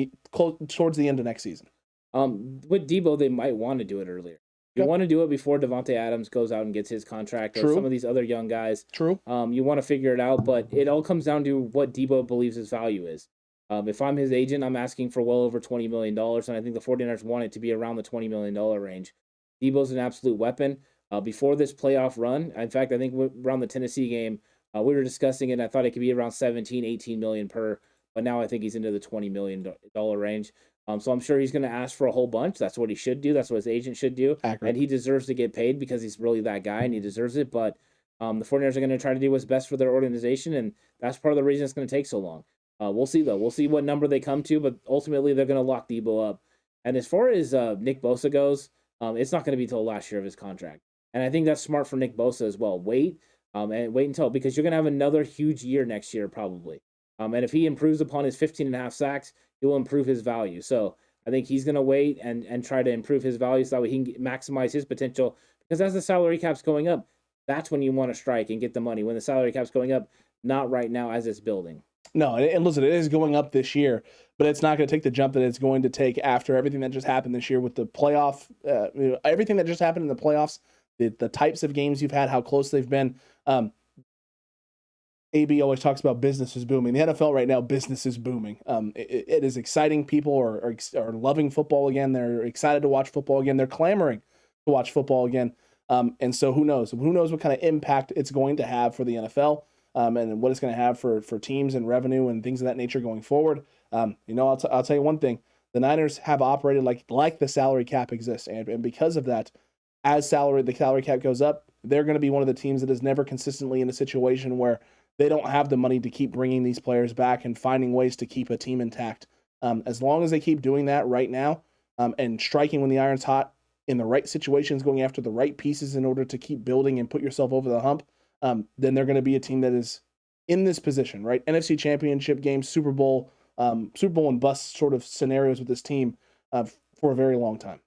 towards the end of next season.
With Deebo, they might want to do it earlier. You want to do it before Devontae Adams goes out and gets his contract, or some of these other young guys.
True.
You want to figure it out, but it all comes down to what Deebo believes his value is. If I'm his agent, I'm asking for well over $20 million, and I think the 49ers want it to be around the $20 million range. Deebo's an absolute weapon. Before this playoff run, in fact, I think around the Tennessee game, we were discussing it, and I thought it could be around 17, 18 million per, but now I think he's into the $20 million range. So I'm sure he's going to ask for a whole bunch. That's what he should do. That's what his agent should do.
Accurate.
And he deserves to get paid because he's really that guy, and he deserves it. But the 49ers are going to try to do what's best for their organization, and that's part of the reason it's going to take so long. We'll see, though. We'll see what number they come to, but ultimately they're going to lock Deebo up. And as far as Nick Bosa goes, it's not going to be till the last year of his contract. And I think that's smart for Nick Bosa as well. Wait until, because you're going to have another huge year next year probably. And if he improves upon his 15.5 sacks, he will improve his value. So I think he's going to wait and try to improve his value so that way he can maximize his potential. Because as the salary cap's going up, that's when you want to strike and get the money. When the salary cap's going up, not right now as it's building.
No, and listen, it is going up this year, but it's not going to take the jump that it's going to take after everything that just happened this year with the playoff, everything that just happened in the playoffs, the types of games you've had, how close they've been. AB always talks about business is booming. The NFL right now, business is booming. It is exciting. People are loving football again. They're excited to watch football again. They're clamoring to watch football again. And so who knows? Who knows what kind of impact it's going to have for the NFL and what it's going to have for teams and revenue and things of that nature going forward. I'll tell you one thing. The Niners have operated like the salary cap exists. And because of that, as the salary cap goes up, they're going to be one of the teams that is never consistently in a situation where they don't have the money to keep bringing these players back and finding ways to keep a team intact. As long as they keep doing that right now and striking when the iron's hot in the right situations, going after the right pieces in order to keep building and put yourself over the hump, then they're going to be a team that is in this position, right? NFC Championship game, Super Bowl and bust sort of scenarios with this team for a very long time.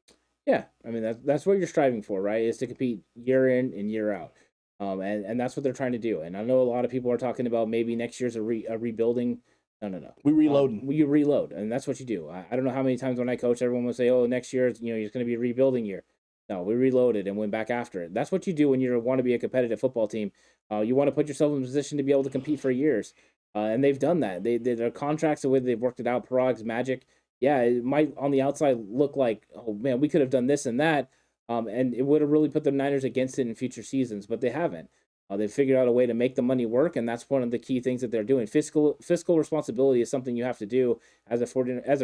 Yeah, I mean, that's what you're striving for, right? Is to compete year in and year out. And that's what they're trying to do. And I know a lot of people are talking about maybe next year's a rebuilding. No.
We reload.
You reload, and that's what you do. I don't know how many times when I coach, everyone will say, "Oh, next year, it's going to be a rebuilding year." No, we reloaded and went back after it. That's what you do when you want to be a competitive football team. You want to put yourself in a position to be able to compete for years, and they've done that. Their contracts, the way they've worked it out, Parag's Magic. Yeah, it might on the outside look like, oh man, we could have done this and that. And it would have really put the Niners against it in future seasons, but they haven't. They've figured out a way to make the money work, and that's one of the key things that they're doing. Fiscal responsibility is something you have to do as a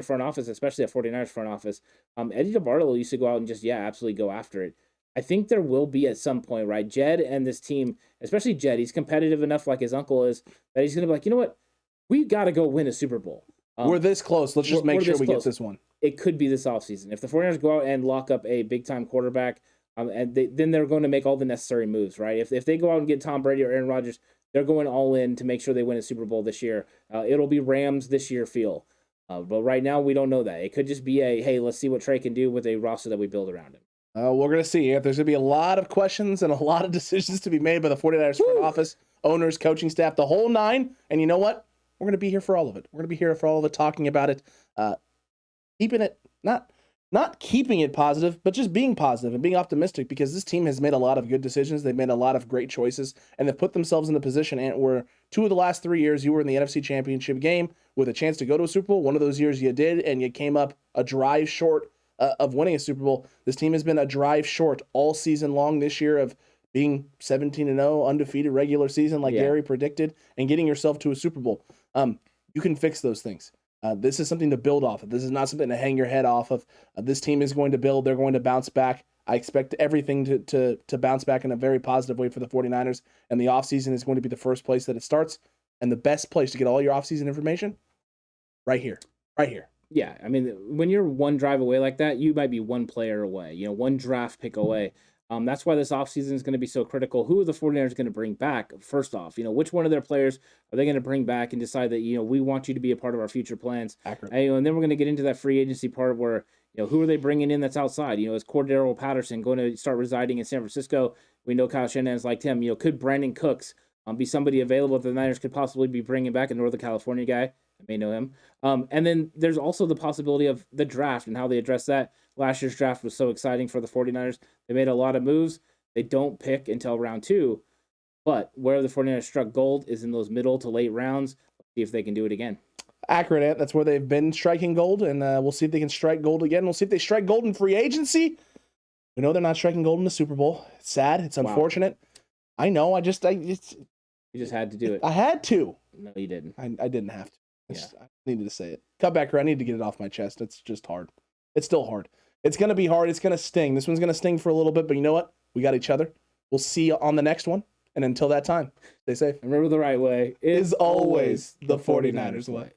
front office, especially a 49ers front office. Eddie DeBartolo used to go out and just, absolutely go after it. I think there will be at some point, right? Jed and this team, especially Jed, he's competitive enough like his uncle is, that he's going to be like, you know what? We got to go win a Super Bowl.
We're this close. Let's just make sure we get this one.
It could be this offseason. If the 49ers go out and lock up a big-time quarterback, then they're going to make all the necessary moves, right? If they go out and get Tom Brady or Aaron Rodgers, they're going all in to make sure they win a Super Bowl this year. It'll be Rams this year feel. But right now, we don't know that. It could just be hey, let's see what Trey can do with a roster that we build around him.
We're going to see. There's going to be a lot of questions and a lot of decisions to be made by the 49ers front office, owners, coaching staff, the whole nine. And you know what? We're going to be here for all of it. We're going to be here for all of it, talking about it, keeping it, not keeping it positive, but just being positive and being optimistic, because this team has made a lot of good decisions. They've made a lot of great choices, and they've put themselves in a position where 2 of the last 3 years you were in the NFC Championship game with a chance to go to a Super Bowl. One of those years you did, and you came up a drive short of winning a Super Bowl. This team has been a drive short all season long this year of being 17-0, undefeated regular season like Gary predicted, and getting yourself to a Super Bowl. You can fix those things. This is something to build off of. This is not something to hang your head off of. This team is going to build. They're going to bounce back. I expect everything to bounce back in a very positive way for the 49ers, and the offseason is going to be the first place that it starts, and the best place to get all your offseason information, right here.
Yeah, I mean, when you're one drive away like that, you might be one player away, one draft pick away. That's why this offseason is going to be so critical. Who are the 49ers going to bring back? First off, which one of their players are they going to bring back and decide that, we want you to be a part of our future plans?
Accurate.
And then we're going to get into that free agency part where, who are they bringing in that's outside? Is Cordero Patterson going to start residing in San Francisco? We know Kyle Shanahan's liked him. Could Brandon Cooks be somebody available that the Niners could possibly be bringing back, a Northern California guy? I may know him. And then there's also the possibility of the draft and how they address that. Last year's draft was so exciting for the 49ers. They made a lot of moves. They don't pick until round 2. But where the 49ers struck gold is in those middle to late rounds. Let's see if they can do it again.
Accurate, Ant. That's where they've been striking gold, and we'll see if they can strike gold again. We'll see if they strike gold in free agency. We know they're not striking gold in the Super Bowl. It's sad. It's unfortunate. Wow. I know. You just
had to do it.
I had to.
No, you didn't.
I didn't have to.
Yeah.
I needed to say it. Cutback, I need to get it off my chest. It's just hard. It's still hard. It's going to be hard. It's going to sting. This one's going to sting for a little bit, but you know what? We got each other. We'll see you on the next one. And until that time, stay safe.
Remember, the right way
is always the 49ers way.